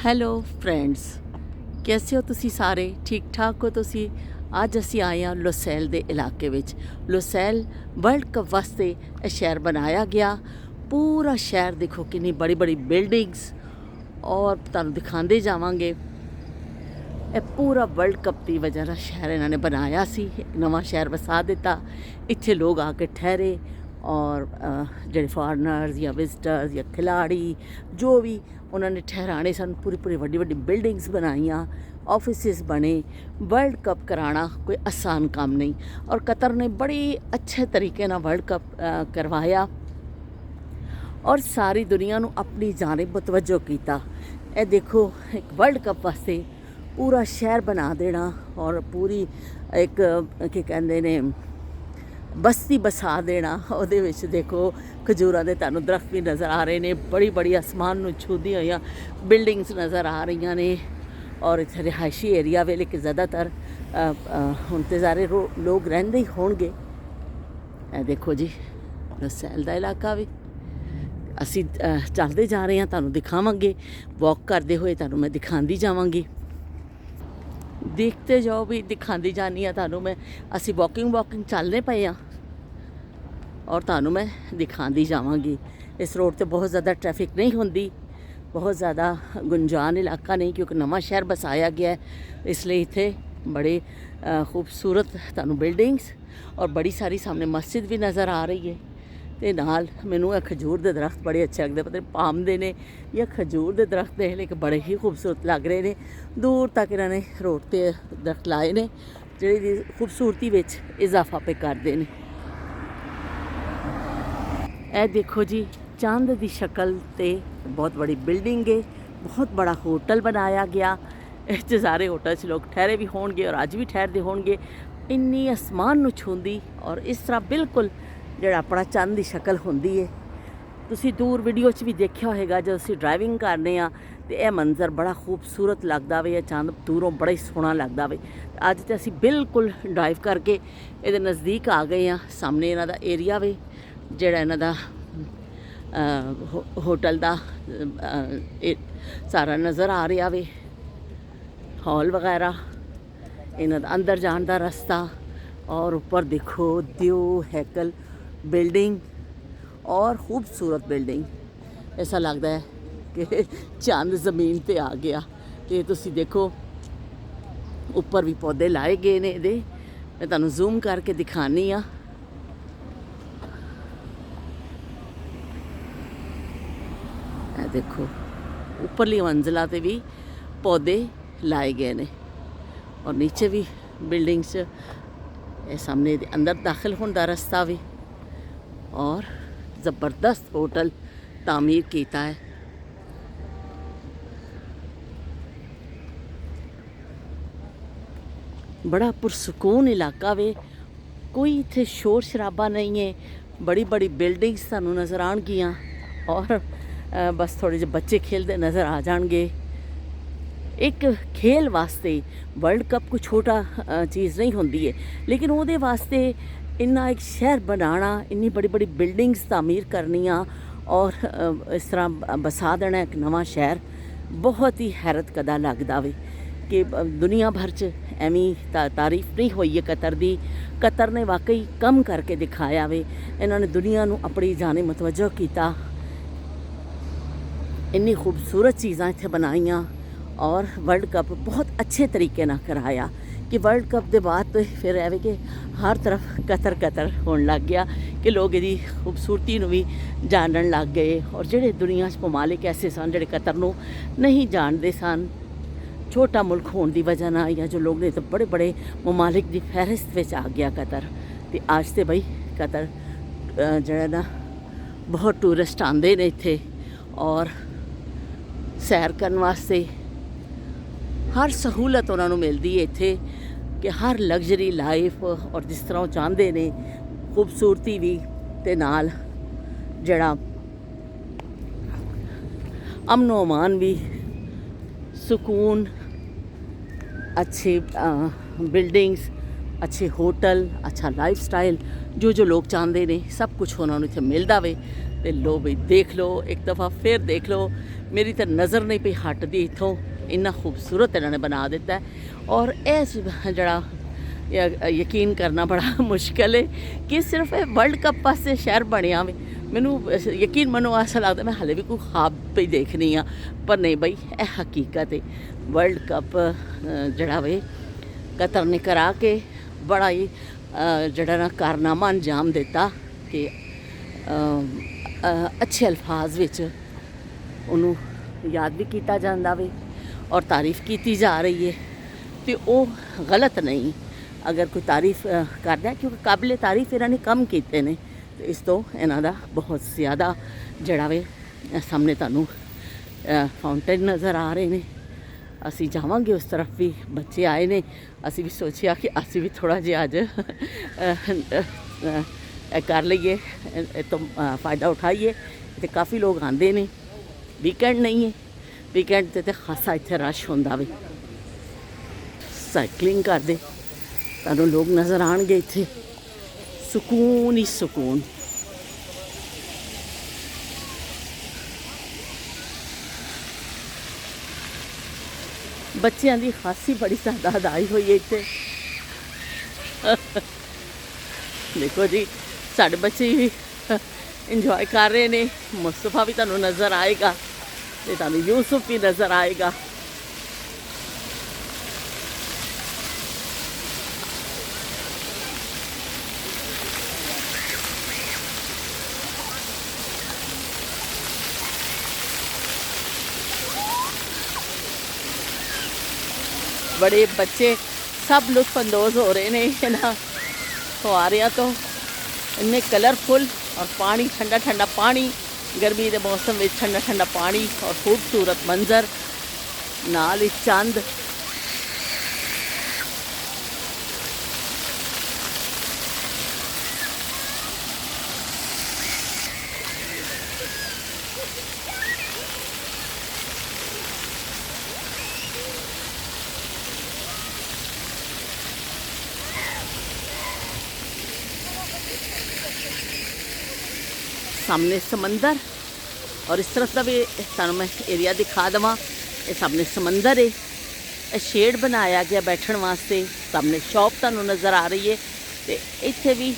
Hello friends, कैसे हो तुसी सारे? ठीक ठाक हो तुसी? ਅੱਜ ਅਸੀਂ ਆਏ ਹਾਂ ਲੋਸੈਲ ਦੇ ਇਲਾਕੇ ਵਿੱਚ। ਲੋਸੈਲ ਵਰਲਡ ਕੱਪ ਵਾਸਤੇ ਇਹ ਸ਼ਹਿਰ ਬਣਾਇਆ ਗਿਆ। ਪੂਰਾ ਸ਼ਹਿਰ ਦੇਖੋ, ਕਿੰਨੀ ਬੜੀ ਬੜੀ ਬਿਲਡਿੰਗਸ, ਔਰ ਤੁਹਾਨੂੰ ਦਿਖਾਉਂਦੇ ਜਾਵਾਂਗੇ। ਇਹ ਪੂਰਾ ਵਰਲਡ ਕੱਪ ਦੀ ਵਜ੍ਹਾ ਨਾਲ ਸ਼ਹਿਰ ਇਹਨਾਂ ਨੇ ਬਣਾਇਆ ਸੀ, ਨਵਾਂ ਸ਼ਹਿਰ ਵਸਾ ਦਿੱਤਾ। ਇੱਥੇ ਲੋਕ ਆ ਕੇ ਠਹਿਰੇ, ਔਰ ਜਿਹੜੇ ਫੋਰਨਰਸ ਜਾਂ ਵਿਜ਼ਟਰਸ ਜਾਂ ਖਿਲਾੜੀ ਜੋ ਵੀ ਉਹਨਾਂ ਨੇ ਠਹਿਰਾਣੇ ਸਨ। ਪੂਰੀ ਵੱਡੀ ਵੱਡੀ ਬਿਲਡਿੰਗਸ ਬਣਾਈਆਂ, ऑफिस बने। वर्ल्ड कप कराना कोई आसान काम नहीं, और कतर ने बड़ी अच्छे तरीके ना वर्ल्ड कप करवाया और सारी दुनिया नू अपनी जानिब मुतवज्जो किया। ए देखो, एक वर्ल्ड कप वास्ते पूरा शहर बना देना और पूरी एक की कहते ने बस्ती बसा देना। ਉਹਦੇ ਵਿੱਚ ਦੇਖੋ ਖਜੂਰਾਂ ਦੇ ਤੁਹਾਨੂੰ ਦਰਖਤ ਵੀ ਨਜ਼ਰ ਆ ਰਹੇ ਨੇ, ਬੜੀ ਆਸਮਾਨ ਨੂੰ ਛੂਹਦੀਆਂ ਹੋਈਆਂ ਬਿਲਡਿੰਗਸ ਨਜ਼ਰ ਆ ਰਹੀਆਂ ਨੇ। और इत्थे रिहायशी एरिया वे, लेकिन ज़्यादातर हुण ते सारे लोग रहिंदे ही होणगे। ए देखो जी, लोसैल दा इलाका भी असी चलते जा रहे हैं, तुहानूं दिखावांगे। वॉक करते हुए तुहानूं मैं दिखांदी जावांगी। देखते जाओ भी, दिखांदी जानी है तुहानूं मैं। असी वॉकिंग चलने पे हाँ और तुहानूं मैं दिखांदी जावांगी। इस रोड ते बहुत ज़्यादा ट्रैफिक नहीं होंदी, बहुत ज़्यादा गुंजान इलाका नहीं, क्योंकि नवा शहर बसाया गया है। इसलिए इत्थे बड़े खूबसूरत तुहानूं बिल्डिंग्स और बड़ी सारी सामने मस्जिद भी नज़र आ रही है। तो नाल मैनूं खजूर के दरख्त बड़े अच्छे लगते, पता नहीं पाम दे ने या खजूर के दरख्त ने, लेकिन बड़े ही खूबसूरत लग रहे हैं। दूर तक इन्होंने रोड ते दरख्त लाए ने, जिहड़ी खूबसूरती विच इजाफा पे करते हैं। ए देखो जी, चांद की शक्ल ते बहुत बड़ी बिल्डिंग है, बहुत बड़ा होटल बनाया गया। इस सारे होटल से लोग ठहरे भी होंगे और अज भी ठहरते होंगे। इन्नी आसमान नूं छूंदी और इस तरह बिल्कुल जिहड़ा अपना चंद की शक्ल होंदी है। तुसी दूर वीडियो च भी देखा होगा, जब असीं ड्राइविंग करने आ तो यह मंजर बड़ा खूबसूरत लगता वे, चंद दूरों बड़ा ही सोहना लगता वे। अज तो असीं बिल्कुल ड्राइव करके ये नज़दीक आ गए हैं। सामने इन्हां दा एरिया वे, जिहड़ा इन्हां दा होटल का सारा नज़र आ रहा वे, हॉल वगैरह, इन्हां दा अंदर जाने का रास्ता, और ऊपर देखो दियो हैकल बिल्डिंग और खूबसूरत बिल्डिंग। ऐसा लगता है कि चांद ज़मीन पे आ गया। तो तुसी देखो ऊपर भी पौधे लाए गए ने, इहदे मैं तुहानूं जूम करके दिखानी आ। देखो उपरली मंजिला ते भी पौधे लाए गए ने, और नीचे भी बिल्डिंग्स, सामने अंदर दाखिल होने का रास्ता भी, और ज़बरदस्त होटल तामीर किया है। बड़ा पुरसकून इलाका वे, कोई इत्थे शोर शराबा नहीं है। बड़ी बिल्डिंग्स तुहानूं नज़र आउणगियां, और बस थोड़े जे बच्चे खेलते नज़र आ जाएंगे। एक खेल वास्ते वर्ल्ड कप कोई छोटा चीज़ नहीं होंदी है, लेकिन वो वास्ते इन्ना एक शहर बनाना, इन्नी बड़ी बिल्डिंग्स तामीर करनियाँ और इस तरह बसा देना एक नवा शहर, बहुत ही हैरत कदा लगदा वे कि दुनिया भर च एवं तारीफ नहीं हुई है कतर दी। कतर ने वाकई कम करके दिखाया वे, इन्होंने दुनिया नू अपनी जाने मुतवज्जो किया। इन्नी खूबसूरत चीज़ां इत्थे बनाईयां और वर्ल्ड कप बहुत अच्छे तरीके ना कराया कि वर्ल्ड कप के बाद तो फिर ऐवे कि हर तरफ कतर होने लग गया कि लोग इसकी खूबसूरती नूं भी जानन लग गए। और जिहड़े दुनिया ममालिक ऐसे सन जिहड़े कतर नूं नहीं जानते सन, छोटा मुल्क होने की वजह ना, या जो लोग ने तो बड़े ममालिक की फहरिस्त में आ गया कतर। तो अज तो बई कतर जिहड़ा ना बहुत टूरिस्ट आते हैं इत्थे, और सैर करने वास्ते हर सहूलत उन्होंने मिलती है इत्थे, कि हर लग्जरी लाइफ और जिस तरह वो चाहते ने, खूबसूरती भी ते नाल जड़ा अमनो अमान भी, सुकून, अच्छे बिल्डिंग्स, अच्छे होटल, अच्छा लाइफ स्टाइल, जो लोग चाहते हैं सब कुछ उन्होंने इत्थे मिलता वे। ਤੇ ਲੋ ਬਈ ਦੇਖ ਲਓ, ਇੱਕ ਦਫਾ ਫਿਰ ਦੇਖ ਲਓ। ਮੇਰੀ ਤਾਂ ਨਜ਼ਰ ਨਹੀਂ ਪਈ ਹਟਦੀ ਇੱਥੋਂ, ਇੰਨਾ ਖੂਬਸੂਰਤ ਇਹਨਾਂ ਨੇ ਬਣਾ ਦਿੱਤਾ ਔਰ ਇਸ ਜਿਹੜਾ ਯਕੀਨ ਕਰਨਾ ਬੜਾ ਮੁਸ਼ਕਿਲ ਹੈ ਕਿ ਸਿਰਫ ਇਹ ਵਰਲਡ ਕੱਪ ਵਾਸਤੇ ਸ਼ਹਿਰ ਬਣਿਆ ਵੇ। ਮੈਨੂੰ ਯਕੀਨ ਮੰਨੋ ਐਸਾ ਲੱਗਦਾ ਮੈਂ ਹਾਲੇ ਵੀ ਕੋਈ ਖਾਬ ਪਈ ਦੇਖਣੀ ਆ, ਪਰ ਨਹੀਂ ਬਈ ਇਹ ਹਕੀਕਤ ਹੈ। ਵਰਲਡ ਕੱਪ ਜਿਹੜਾ ਵੇ ਕਤਰ ਨੇ ਕਰਾ ਕੇ ਬੜਾ ਹੀ ਜਿਹੜਾ ਨਾ ਕਾਰਨਾਮਾ ਅੰਜਾਮ ਦਿੱਤਾ ਕਿ ਅੱਛੇ ਅਲਫਾਜ਼ ਵਿੱਚ ਉਹਨੂੰ ਯਾਦ ਵੀ ਕੀਤਾ ਜਾਂਦਾ ਵੇ ਔਰ ਤਾਰੀਫ ਕੀਤੀ ਜਾ ਰਹੀ ਹੈ, ਤੇ ਉਹ ਗਲਤ ਨਹੀਂ ਅਗਰ ਕੋਈ ਤਾਰੀਫ ਕਰਦਾ, ਕਿਉਂਕਿ ਕਾਬਿਲੇ ਤਾਰੀਫ ਇਹਨਾਂ ਨੇ ਕੰਮ ਕੀਤੇ ਨੇ। ਤੇ ਇਸ ਤੋਂ ਇਹਨਾਂ ਦਾ ਬਹੁਤ ਜ਼ਿਆਦਾ ਜਿਹੜਾ ਵੇ ਸਾਹਮਣੇ ਤੁਹਾਨੂੰ ਫਾਊਂਟੇਨ ਨਜ਼ਰ ਆ ਰਹੇ ਨੇ। ਅਸੀਂ ਜਾਵਾਂਗੇ ਉਸ ਤਰਫ ਵੀ, ਬੱਚੇ ਆਏ ਨੇ, ਅਸੀਂ ਵੀ ਸੋਚਿਆ ਕਿ ਅਸੀਂ ਵੀ ਥੋੜ੍ਹਾ ਜਿਹਾ ਅੱਜ ਕਰ ਲਈਏ, ਇਹ ਤੋਂ ਫਾਇਦਾ ਉਠਾਈਏ। ਤੇ ਕਾਫੀ ਲੋਕ ਆਉਂਦੇ ਨੇ, ਵੀਕਐਂਡ ਨਹੀਂ ਹੈ, ਵੀਕਐਂਡ 'ਤੇ ਤਾਂ ਖਾਸਾ ਇੱਥੇ ਰਸ਼ ਹੁੰਦਾ ਵੇ। ਸਾਈਕਲਿੰਗ ਕਰਦੇ ਤੁਹਾਨੂੰ ਲੋਕ ਨਜ਼ਰ ਆਉਣਗੇ ਇੱਥੇ, ਸਕੂਨ ਹੀ ਸਕੂਨ। ਬੱਚਿਆਂ ਦੀ ਖਾਸੀ ਬੜੀ ਤਾਦਾਦ ਆਈ ਹੋਈ ਹੈ ਇੱਥੇ। ਦੇਖੋ ਜੀ ਸਾਡੇ ਬੱਚੇ ਵੀ ਇੰਜੋਏ ਕਰ ਰਹੇ ਨੇ। ਮੁਸਤਫਾ ਵੀ ਤੁਹਾਨੂੰ ਨਜ਼ਰ ਆਏਗਾ ਤੇ ਤੁਹਾਨੂੰ ਯੂਸਫ ਵੀ ਨਜ਼ਰ ਆਏਗਾ। बड़े बच्चे सब लुत्फअंदोज़ हो रहे हैं इन्होंने फुआरियां तो, इन्ने कलरफुल और पानी ठंडा ठंडा पानी, गर्मी के मौसम में ठंडा ठंडा पानी और खूबसूरत मंजर नाल चंद। सामने समंदर और इस तरफ का भी तुहानूं मैं एरिया दिखा देवां। ये सामने समंदर है, ये शेड बनाया गया बैठने वास्ते। सामने शॉप तुहानूं नज़र आ रही है, तो इत्थे भी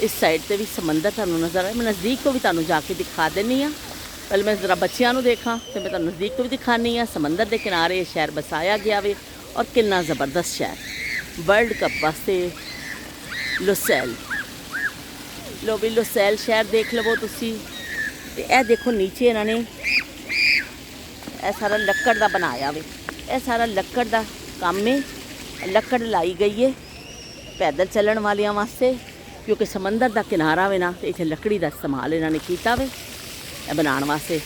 इस साइड से भी समंदर तुहानूं नज़र आ रहा है। मैं नज़दीक तो भी तुहानूं जाके दिखा देनी हाँ। पहले मैं ज़रा बच्चों को देखा तो मैं तुहानूं नज़दीक तो भी दिखानी हाँ। समंदर के किनारे ये शहर बसाया गया वे और कितना ज़बरदस्त शहर। वर्ल्ड कप वास्ते लुसैल, लो भी लुसैल शहर देख लवो तुसी। ते ए देखो नीचे इन्होंने यह सारा लक्कड़ का बनाया वे, यह सारा लक्कड़ का काम है। लक्कड़ लाई गई है पैदल चलन वालियां वास्ते, क्योंकि समंदर का किनारा वे ना, तो इत्थे लकड़ी का इस्तेमाल इन्होंने किया वे बनाने वास्ते।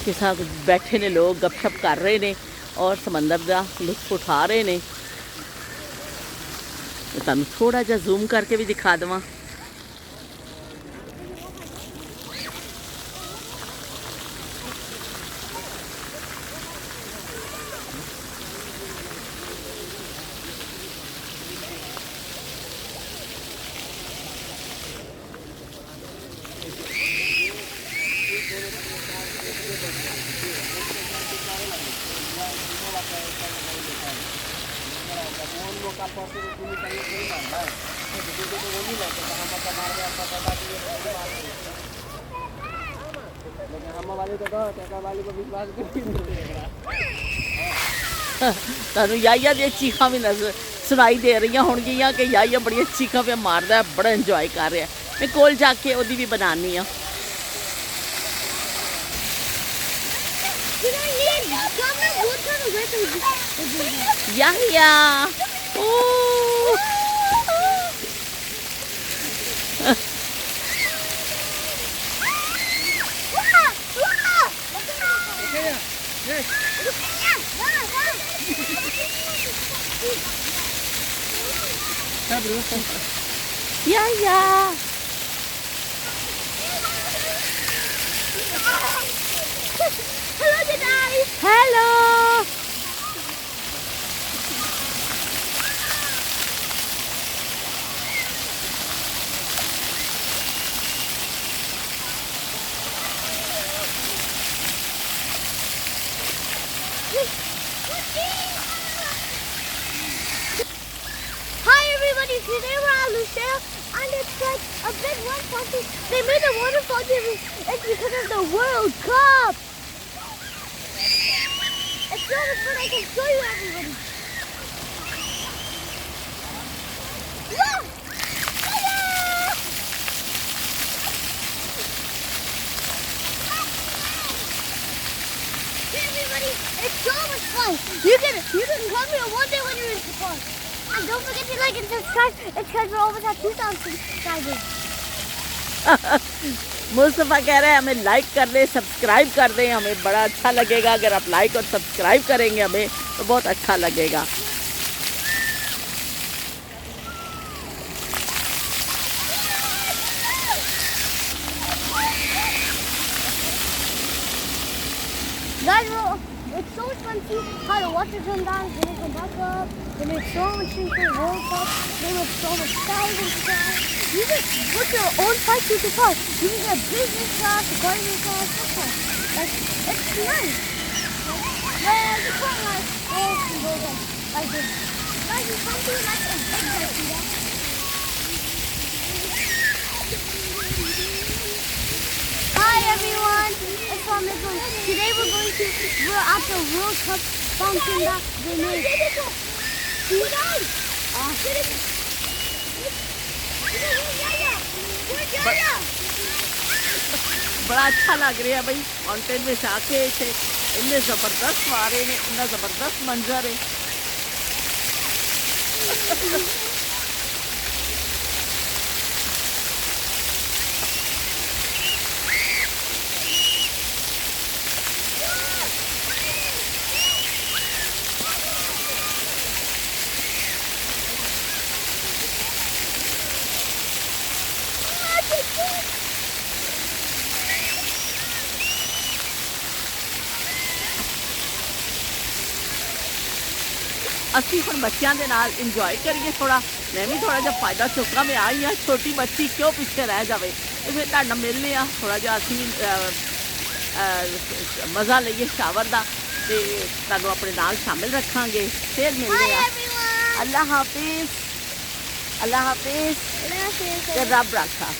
किसा बैठे ने लोग गपशप कर रहे ने और समंदर का लुत्फ उठा रहे ने। तुहानूं थोड़ा जिहा जूम करके भी दिखा देवां। तुहानूं याया दी चीखां भी नजर सुनाई दे रही होणगियां कि याया बड़ियां चीखां पे मारदा है, बड़ा इंजॉय कर रहा है। मैं कोल जाके ओदी भी बनानी आ। याया Yaya. Hello, guys. Hello. Hi everybody, today we're at Lucille and it's like a big one fountain. They made a water fountain. It's because of the World Cup. It's so much fun. I can show you everybody. Look! Hey everybody, it's so much fun. You can come here one day when you're in the park. And don't forget to like and subscribe. It's because we're almost at 2,000 subscribers. Mustafa कह रहे हैं हमें like कर दें, subscribe कर दें, हमें बड़ा अच्छा लगेगा अगर आप लाइक और सब्सक्राइब करेंगे हमें तो बहुत अच्छा लगेगा। Guys, it's so much fun to see how the water come down, then it come back up. They make so much things for the World Cup. They make so much styles and stuff. You can put your own fight to the car. You can get business class, economy class, stuff. Like, it's nice. Yeah, you can't like, oh, you go like this. Guys, it's something like a big like that. Hi everyone, it's Mom Nicholas. Today we're at the World Cup fountain that they made. See you guys? बड़ा अच्छा लग रहा है भाई mountain में आके इतने ज़बरदस्त मारे ने, इतना ज़बरदस्त मंजर है। ਅਸੀਂ ਹੁਣ ਬੱਚਿਆਂ ਦੇ ਨਾਲ ਇੰਜੋਏ ਕਰੀਏ ਥੋੜਾ। ਮੈਂ ਵੀ ਥੋੜਾ ਜਿਹਾ ਫਾਇਦਾ ਚੁੱਕਾਂ, ਮੈਂ ਆਈ ਹਾਂ, ਛੋਟੀ ਬੱਚੀ ਕਿਉਂ ਪਿੱਛੇ ਰਹਿ ਜਾਵੇ। ਤੇ ਫਿਰ ਤੁਹਾਡੇ ਨਾਲ ਮਿਲਨੇ ਆ, ਥੋੜਾ ਜਿਹਾ ਅਸੀਂ ਮਜ਼ਾ ਲਈਏ ਸ਼ਾਵਰ ਦਾ ਤੇ ਤੁਹਾਨੂੰ ਆਪਣੇ ਨਾਲ ਸ਼ਾਮਿਲ ਰੱਖਾਂਗੇ। ਫਿਰ ਮਿਲਦੇ ਆ। ਅੱਲਾ ਹਾਫਿਜ਼, ਅੱਲਾ ਹਾਫਿਜ਼ ਤੇ ਰੱਬ ਰਾਖਾ।